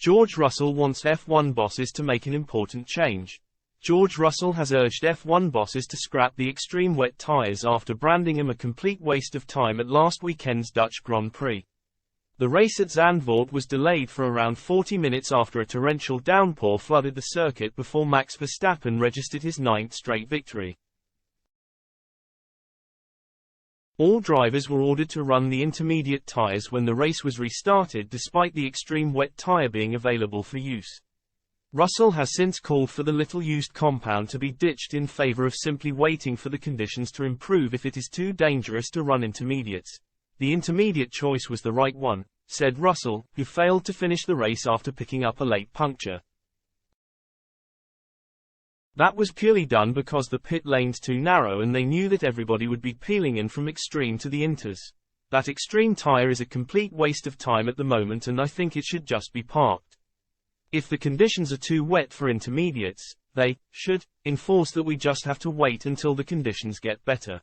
George Russell wants F1 bosses to make an important change. George Russell has urged F1 bosses to scrap the extreme wet tyres after branding him a complete waste of time at last weekend's Dutch Grand Prix. The race at Zandvoort was delayed for around 40 minutes after a torrential downpour flooded the circuit before Max Verstappen registered his 9th straight victory. All drivers were ordered to run the intermediate tyres when the race was restarted despite the extreme wet tyre being available for use. Russell has since called for the little-used compound to be ditched in favor of simply waiting for the conditions to improve if it is too dangerous to run intermediates. The intermediate choice was the right one, said Russell, who failed to finish the race after picking up a late puncture. That was purely done because the pit lane's too narrow and they knew that everybody would be peeling in from extreme to the inters. That extreme tyre is a complete waste of time at the moment and I think it should just be parked. If the conditions are too wet for intermediates, they should enforce that we just have to wait until the conditions get better.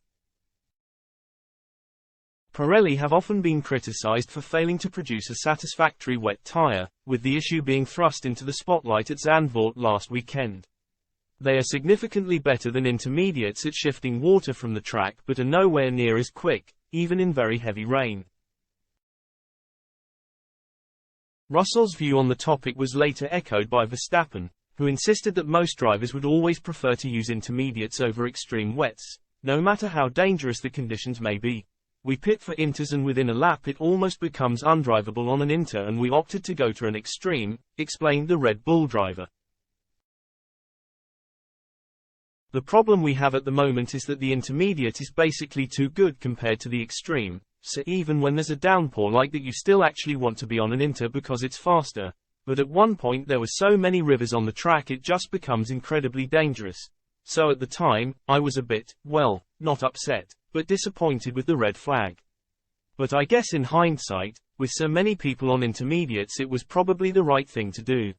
Pirelli have often been criticized for failing to produce a satisfactory wet tyre, with the issue being thrust into the spotlight at Zandvoort last weekend. They are significantly better than intermediates at shifting water from the track but are nowhere near as quick, even in very heavy rain. Russell's view on the topic was later echoed by Verstappen, who insisted that most drivers would always prefer to use intermediates over extreme wets, no matter how dangerous the conditions may be. We pit for inters and within a lap it almost becomes undrivable on an inter and we opted to go to an extreme, explained the Red Bull driver. The problem we have at the moment is that the intermediate is basically too good compared to the extreme, so even when there's a downpour like that you still actually want to be on an inter because it's faster, but at one point there were so many rivers on the track it just becomes incredibly dangerous. So at the time, I was a bit, well, not upset, but disappointed with the red flag. But I guess in hindsight, with so many people on intermediates it was probably the right thing to do.